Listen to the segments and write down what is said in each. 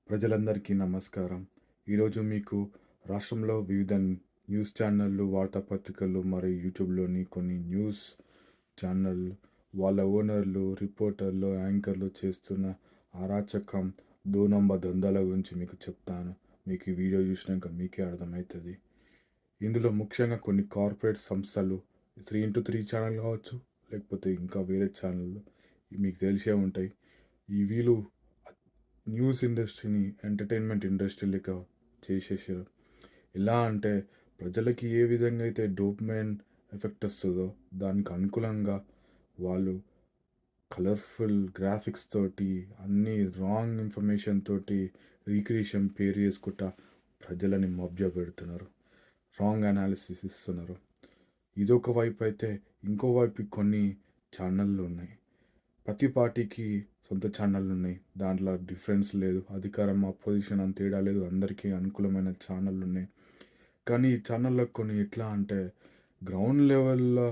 ప్రజలందరికీ నమస్కారం. ఈరోజు మీకు రాష్ట్రంలో వివిధ న్యూస్ ఛానళ్ళు, వార్తాపత్రికలు మరియు యూట్యూబ్‌లోని కొన్ని న్యూస్ ఛానల్ వాళ్ళ ఓనర్లు, రిపోర్టర్లు, యాంకర్లు చేస్తున్న అరాచకం, దందాల గురించి మీకు చెప్తాను. మీకు ఈ వీడియో చూసినాక మీకే అర్థమైతది. ఇందులో ముఖ్యంగా కొన్ని కార్పొరేట్ సంస్థలు 3x3 ఛానల్ కావచ్చు, లేకపోతే ఇంకా వేరే ఛానళ్ళు మీకు తెలిసే ఉంటాయి. వీళ్ళు న్యూస్ ఇండస్ట్రీని ఎంటర్టైన్మెంట్ ఇండస్ట్రీ లెక్క చేసేసారు. ఎలా అంటే ప్రజలకి ఏ విధంగా అయితే డోపమైన్ ఎఫెక్ట్ వస్తుందో దానికి అనుకూలంగా వాళ్ళు కలర్ఫుల్ గ్రాఫిక్స్ తోటి అన్ని రాంగ్ ఇన్ఫర్మేషన్ తోటి రీక్రియేషన్ పేరు చేసుకుంటా ప్రజలని మభ్యపెడుతున్నారు. రాంగ్ అనాలిసిస్ ఇస్తున్నారు. ఇదొక వైపు అయితే ఇంకో వైపు కొన్ని ఛానళ్ళు ఉన్నాయి. ప్రతి పార్టీకి సొంత ఛానళ్ళు ఉన్నాయి. దాంట్లో డిఫరెన్స్ లేదు. అధికారం, అపోజిషన్ అని తేడా లేదు. అందరికీ అనుకూలమైన ఛానళ్ళు ఉన్నాయి. కానీ ఈ ఛానళ్ళకు కొన్ని ఎట్లా అంటే గ్రౌండ్ లెవెల్లో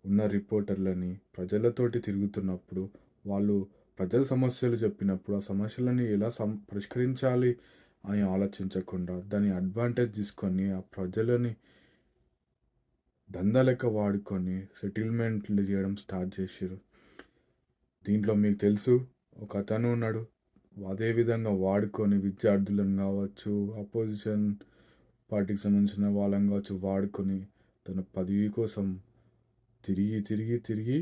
ఉన్న రిపోర్టర్లని ప్రజలతోటి తిరుగుతున్నప్పుడు వాళ్ళు ప్రజల సమస్యలు చెప్పినప్పుడు ఆ సమస్యలని ఎలా పరిష్కరించాలి అని ఆలోచించకుండా దాన్ని అడ్వాంటేజ్ తీసుకొని ఆ ప్రజలని దందా లెక్క వాడుకొని సెటిల్మెంట్లు చేయడం స్టార్ట్ చేసారు. దీంట్లో మీకు తెలుసు ఒక అతను ఉన్నాడు. అదే విధంగా వాడుకొని విద్యార్థులను కావచ్చు, అపోజిషన్ పార్టీకి సంబంధించిన వాళ్ళని కావచ్చు వాడుకొని తన పదవి కోసం తిరిగి తిరిగి తిరిగి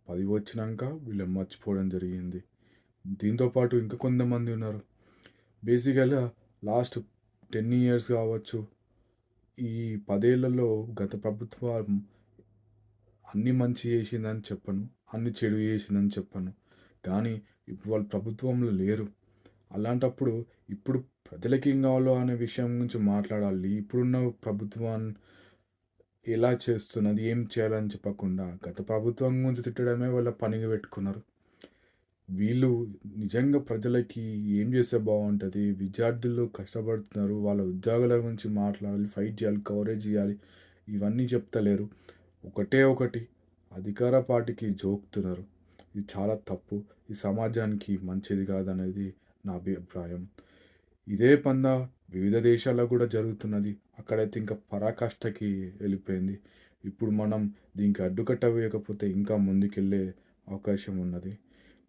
పదవి వచ్చినాక వీళ్ళని మర్చిపోవడం జరిగింది. దీంతోపాటు ఇంకా కొంతమంది ఉన్నారు. బేసికల్గా లాస్ట్ 10 ఇయర్స్ కావచ్చు, ఈ 10 ఏళ్లలో గత ప్రభుత్వం అన్ని మంచి చేసిందని చెప్పను, అన్ని చెడు చేసిందని చెప్పను. కానీ ఇప్పుడు వాళ్ళు ప్రభుత్వంలో లేరు. అలాంటప్పుడు ఇప్పుడు ప్రజలకి ఏం కావాలో అనే విషయం గురించి మాట్లాడాలి. ఇప్పుడున్న ప్రభుత్వం ఎలా చేస్తున్నది, ఏం చేయాలని చెప్పకుండా గత ప్రభుత్వం గురించి తిట్టడమే వాళ్ళ పనిగా పెట్టుకున్నారు. వీళ్ళు నిజంగా ప్రజలకి ఏం చేస్తే బాగుంటుంది, విద్యార్థులు కష్టపడుతున్నారు, వాళ్ళ ఉద్యోగాల గురించి మాట్లాడాలి, ఫైట్ చేయాలి, కవరేజ్ చేయాలి, ఇవన్నీ చెప్తలేరు. ఒకటే ఒకటి అధికార పార్టీకి జోకుతున్నారు. ఇది చాలా తప్పు. ఈ సమాజానికి మంచిది కాదనేది నా అభిప్రాయం. ఇదే పందా వివిధ దేశాల్లో కూడా జరుగుతున్నది. అక్కడైతే ఇంకా పరాకాష్ఠకి వెళ్ళిపోయింది. ఇప్పుడు మనం దీనికి అడ్డుకట్ట వేయకపోతే ఇంకా ముందుకెళ్ళే అవకాశం ఉన్నది.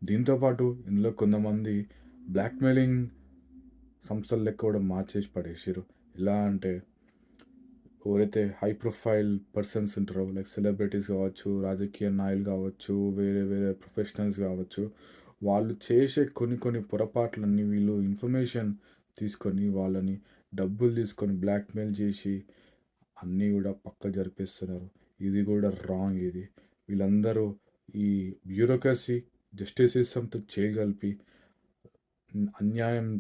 దీంతోపాటు ఇందులో కొంతమంది బ్లాక్మెయిలింగ్ సంస్థలు లెక్క కూడా మార్చేసి పడేసారు. ఎలా అంటే ఎవరైతే హై ప్రొఫైల్ పర్సన్స్ ఉంటారో లైక్ సెలబ్రిటీస్ కావచ్చు, రాజకీయ నాయకులు కావచ్చు, వేరే వేరే ప్రొఫెషనల్స్ కావచ్చు, వాళ్ళు చేసే కొన్ని కొన్ని పొరపాట్లన్నీ వీళ్ళు ఇన్ఫర్మేషన్ తీసుకొని వాళ్ళని డబ్బులు తీసుకొని బ్లాక్మెయిల్ చేసి అన్నీ కూడా పక్క జరిపిస్తున్నారు. ఇది కూడా రాంగ్. ఇది వీళ్ళందరూ ఈ బ్యూరోక్రసీ జస్టిస్ సిస్టమ్తో చేయగలిపి అన్యాయం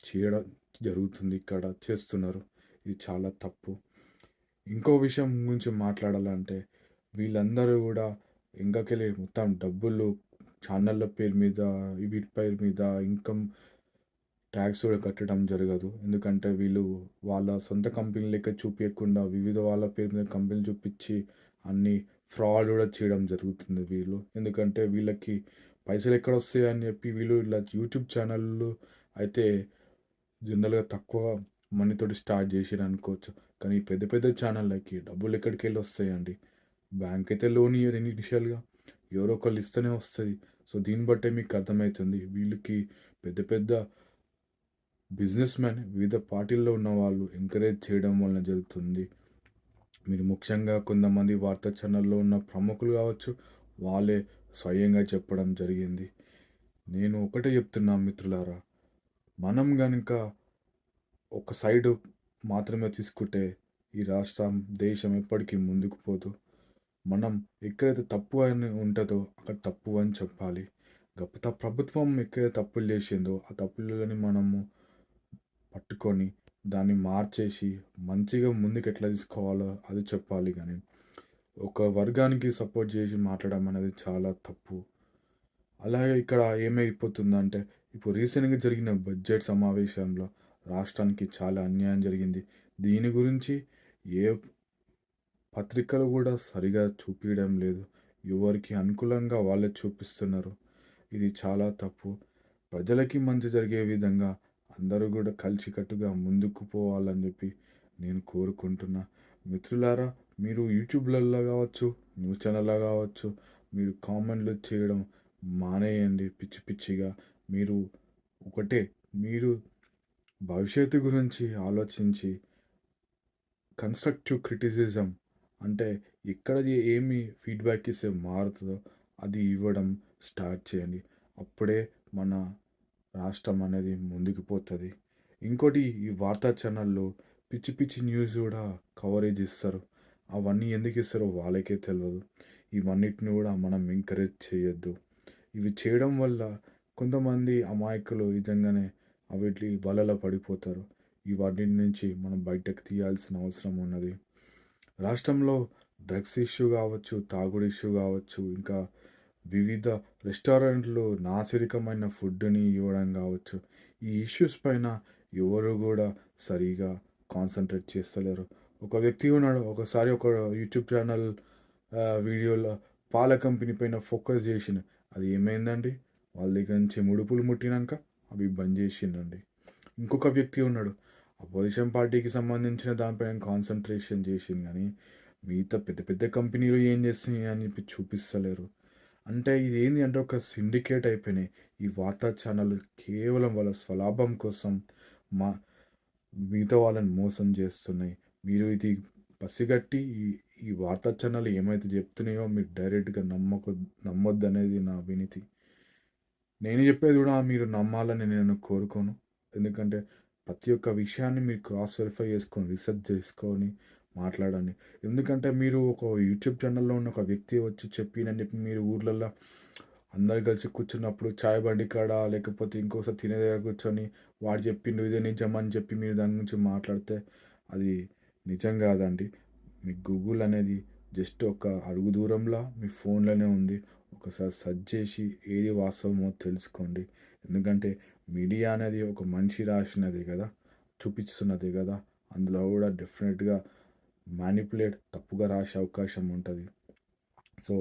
చేయడం జరుగుతుంది. ఇక్కడ చేస్తున్నారు. ఇది చాలా తప్పు. ఇంకో విషయం గురించి మాట్లాడాలంటే వీళ్ళందరూ కూడా ఇంకకెళ్ళి మొత్తం డబ్బులు ఛానళ్ళ పేరు మీద వీటి పేరు మీద ఇన్కమ్ ట్యాక్స్ కూడా కట్టడం జరగదు. ఎందుకంటే వీళ్ళు వాళ్ళ సొంత కంపెనీ లెక్క చూపించకుండా వివిధ వాళ్ళ పేరు మీద కంపెనీలు చూపించి అన్ని ఫ్రాడ్ కూడా చేయడం జరుగుతుంది వీళ్ళు. ఎందుకంటే వీళ్ళకి పైసలు ఎక్కడ వస్తాయి అని చెప్పి వీళ్ళు ఇలా యూట్యూబ్ ఛానళ్ళు అయితే జనరల్గా తక్కువ మనీతోటి స్టార్ట్ చేసిరు అనుకోవచ్చు. కానీ ఈ పెద్ద పెద్ద ఛానళ్ళకి డబ్బులు ఎక్కడికి వెళ్ళి వస్తాయండి. బ్యాంక్ అయితే లోన్ ఇయ్యదు ఇనిషియల్గా, ఎవరో ఒకళ్ళు ఇస్తేనే వస్తుంది. సో దీన్ని బట్టే మీకు అర్థమవుతుంది వీళ్ళకి పెద్ద పెద్ద బిజినెస్ మ్యాన్ వివిధ పార్టీల్లో ఉన్న వాళ్ళు ఎంకరేజ్ చేయడం వలన జరుగుతుంది. మీరు ముఖ్యంగా కొంతమంది వార్తా ఛానల్లో ఉన్న ప్రముఖులు కావచ్చు, వాళ్ళే స్వయంగా చెప్పడం జరిగింది. నేను ఒకటే చెప్తున్నా మిత్రులారా, మనం కనుక ఒక సైడు మాత్రమే తీసుకుంటే ఈ రాష్ట్రం, దేశం ఎప్పటికీ ముందుకు పోదు. మనం ఎక్కడైతే తప్పు అని ఉంటుందో అక్కడ తప్పు అని చెప్పాలి. గత ప్రభుత్వం ఎక్కడైతే తప్పులు చేసిందో ఆ తప్పులని మనము పట్టుకొని దాన్ని మార్చేసి మంచిగా ముందుకు ఎట్లా తీసుకోవాలో అది చెప్పాలి. కానీ ఒక వర్గానికి సపోర్ట్ చేసి మాట్లాడడం అనేది చాలా తప్పు. అలాగే ఇక్కడ ఏమైపోతుందంటే ఇప్పుడు రీసెంట్గా జరిగిన బడ్జెట్ సమావేశంలో రాష్ట్రానికి చాలా అన్యాయం జరిగింది. దీని గురించి ఏ పత్రికలు కూడా సరిగా చూపించడం లేదు. ఎవరికి అనుకూలంగా వాళ్ళే చూపిస్తున్నారు. ఇది చాలా తప్పు. ప్రజలకి మంచి జరిగే విధంగా అందరూ గూడా కలిసికట్టుగా ముందుకు పోవాలని జెప్పి నేను కోరుకుంటున్నా. మిత్రులారా, మీరు యూట్యూబ్‌లల్లో గావచ్చు, న్యూస్ ఛానల్‌లో గావచ్చు, మీరు కామెంట్‌లు చేయడం మానేయండి పిచ్చి పిచ్చిగా. మీరు ఒకటే, మీరు భవిష్యత్తు గురించి ఆలోచించి కన్‌స్ట్రక్టివ్ క్రిటిసిజం అంటే ఎక్కడ ఏమి ఫీడ్‌బ్యాక్ ఇస్తే మారుతదో అది ఇవ్వడం స్టార్ట్ చేయండి. అప్పుడే మన రాష్ట్రం అనేది ముందుకు పోతది. ఇంకోటి, ఈ వార్తా ఛానల్‌లో పిచ్చి పిచ్చి న్యూస్ గూడా కవరేజ్ ఇస్తారు. అవన్నీ ఎందుకు ఇస్తారో వాళ్ళకే తెలవదు. ఇవన్నిటిని గూడా మనం ఎంకరేజ్ చేయొద్దు. ఇవి చేయడం వల్ల కొంతమంది అమాయకులు నిజంగానే అవిట్లి వలలో పడిపోతారు. ఇవన్నిటి నుంచి మనం బయటకు తీయాల్సిన అవసరం ఉన్నది. రాష్ట్రంలో డ్రగ్స్ ఇష్యూ కావచ్చు, తాగుడు ఇష్యూ కావచ్చు, ఇంకా వివిధ రెస్టారెంట్లు నాసిరకమైన ఫుడ్‌ని ఇవ్వడం కావచ్చు. ఈ ఇష్యూస్ పైన ఎవరు గూడా సరిగ్గా కాన్సంట్రేట్ చేస్తలేరు. ఒక వ్యక్తి ఉన్నాడు. ఒకసారి ఒక యూట్యూబ్ ఛానల్ వీడియోలో పాల కంపెనీ పైన ఫోకస్ చేసిండు. అది ఏమైందండి? వాళ్ళ దగ్గర నుంచి ముడుపులు ముట్టినంక అవి బంద్ చేసిండండి. ఇంకొక వ్యక్తి ఉన్నాడు. అపోజిషన్ పార్టీకి సంబంధించిన దానిపైన కాన్సంట్రేషన్ చేసిండు గానీ, మిగతా పెద్ద పెద్ద కంపెనీలు ఏం చేస్తున్నాయి అని చెప్పి చూపిస్తలేరు. అంటే ఇదేంది అంటే ఒక సిండికేట్ అయిపోయినాయి. ఈ వార్తా ఛానల్ కేవలం వాళ్ళ స్వలాభం కోసం మా మిగతా వాళ్ళని మోసం చేస్తున్నాయి. మీరు ఇది పసిగట్టి ఈ ఈ వార్తా ఛానల్ ఏమైతే చెప్తున్నాయో మీరు డైరెక్ట్‌గా నమ్మొద్దనేది నా వినతి. నేను చెప్పేది కూడా మీరు నమ్మాలని నేను కోరుకోను. ఎందుకంటే ప్రతి ఒక్క విషయాన్ని మీరు క్రాస్ వెరిఫై చేసుకొని, రిసర్చ్ చేసుకొని మాట్లాడండి. ఎందుకంటే మీరు ఒక యూట్యూబ్ ఛానల్‌లో ఉన్న ఒక వ్యక్తి వచ్చి చెప్పిండని చెప్పి మీరు ఊర్లల్లో అందరూ కలిసి కూర్చున్నప్పుడు చాయ్ బండి కాడ లేకపోతే ఇంకోసారి తినే దగ్గర కూర్చొని వాడు చెప్పిండు ఇదే నిజం అని చెప్పి మీరు దాని గురించి మాట్లాడితే అది నిజం కాదండి. మీ గూగుల్ అనేది జస్ట్ ఒక అడుగు దూరంలో మీ ఫోన్‌లోనే ఉంది. ఒకసారి సెర్చ్ చేసి ఏది వాస్తవమో తెలుసుకోండి. ఎందుకంటే మీడియా అనేది ఒక మనిషి రాసినది కదా! చూపిస్తున్నది కదా! అందులో కూడా డెఫినిట్‌గా తప్పుగా రాసే అవకాశం ఉంటది. సో,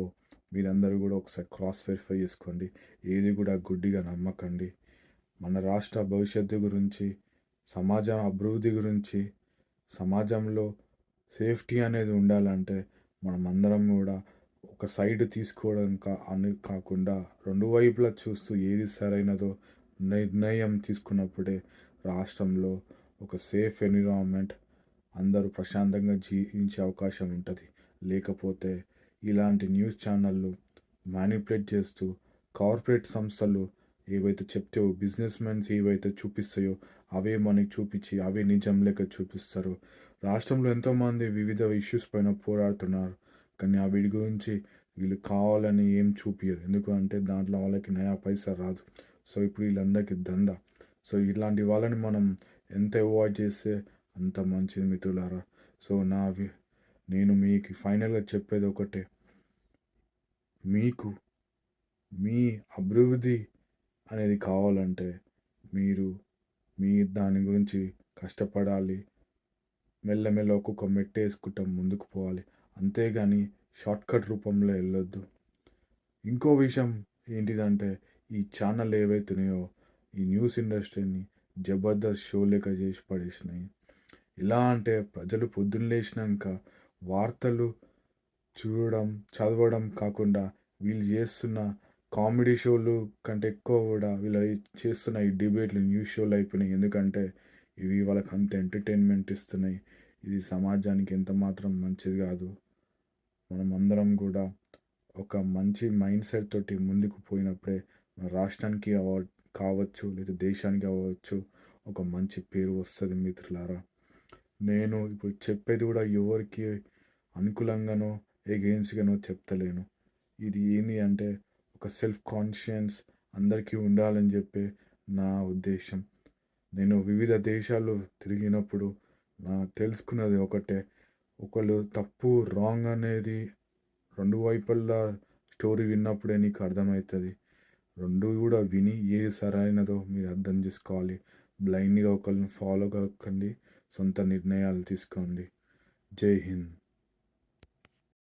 మీరందరూ కూడా ఒకసారి క్రాస్ వెరిఫై చేసుకోండి. ఏది కూడా గుడ్డిగా నమ్మకండి. మన రాష్ట్ర భవిష్యత్తు గురించి, సమాజం అభివృద్ధి గురించి, సమాజంలో సేఫ్టీ అనేది ఉండాలంటే మనమందరం గూడా ఒక సైడ్ తీసుకోవడం అని కాకుండా 2 వైపులా చూస్తూ ఏది సరైనదో నిర్ణయం తీసుకున్నప్పుడే రాష్ట్రంలో ఒక సేఫ్ ఎన్విరాన్మెంట్, అందరూ ప్రశాంతంగా జీవించే అవకాశం ఉంటది. లేకపోతే ఇలాంటి న్యూస్ ఛానళ్ళు మానిప్యులేట్ చేస్తూ కార్పొరేట్ సంస్థలు ఏవైతే చెప్తాయో బిజినెస్ మెన్స్ ఏవైతే చూపిస్తాయో అవే మనకి చూపించి అవే నిజం లెక్క చూపిస్తారు. రాష్ట్రంలో ఎంతోమంది వివిధ ఇష్యూస్ పైన పోరాడుతున్నారు. కానీ ఆ వీటి గురించి వీళ్ళు కావాలని ఏం చూపియరు. ఎందుకు అంటే దాంట్లో వాళ్ళకి నయా పైసా రాదు. సో, ఇప్పుడు వీళ్ళందరికీ దందా. సో, ఇట్లాంటి వాళ్ళని మనం ఎంత అవాయిడ్ చేస్తే అంత మంచిది మిత్రులారా. సో, నేను మీకు ఫైనల్‌గా చెప్పేది ఒకటే. మీకు మీ అభివృద్ధి అనేది కావాలంటే మీరు మీ దాని గురించి కష్టపడాలి. మెల్లమెల్ల ఒక్కొక్క మెట్టేసుకుంటా ముందుకు పోవాలి. అంతేగాని షార్ట్‌కట్ రూపంలో ఎళ్ళొద్దు. ఇంకో విషయం ఏంటిదంటే ఈ ఛానల్ ఏవైతున్నాయో ఈ న్యూస్ ఇండస్ట్రీని జబర్దస్త్ షో లెక్క చేసి పడేసినాయి. ఎలా అంటే ప్రజలు పొద్దున్న లేచినంక వార్తలు చూడడం, చదవడం కాకుండా వీళ్ళు చేస్తున్న కామెడీ షోలు కంటే ఎక్కువ గూడా వీళ్ళు చేస్తున్న ఈ డిబేట్‌లు న్యూస్ షోలు అయిపోయినాయి. ఎందుకంటే ఇవి వాళ్ళకి అంత ఎంటర్‌టైన్‌మెంట్ ఇస్తున్నాయి. ఇది సమాజానికి ఎంత మాత్రం మంచిది గాదు. మనమందరం గూడా ఒక మంచి మైండ్ సెట్ తోటి ముందుకు పోయినప్పుడే మన రాష్ట్రానికి కావచ్చు లేదా దేశానికి అవ్వచ్చు ఒక మంచి పేరు వస్తది మిత్రులారా. నేను ఇప్పుడు చెప్పేది గూడా ఎవరికీ అనుకూలంగానో, ఎగెయిన్స్ట్‌గానో చెప్తలేను. ఇది ఏంది అంటే ఒక సెల్ఫ్ కాన్షియన్స్ అందరికీ ఉండాలని చెప్పి నా ఉద్దేశం. నేను వివిధ దేశాలు తిరిగినప్పుడు తెలుసుకున్నది ఒకటే. ఒకళ్ళు తప్పు, రాంగ్ అనేది 2 వైపులా స్టోరీ విన్నప్పుడే నీకు అర్థమైతది. 2 గూడా విని ఏది సరైనదో మీరు అర్థం చేసుకోవాలి. బ్లైండ్‌గా ఒకళ్ళని ఫాలో కాకండి. సొంత నిర్ణయాలు తీసుకోండి. జై హింద్.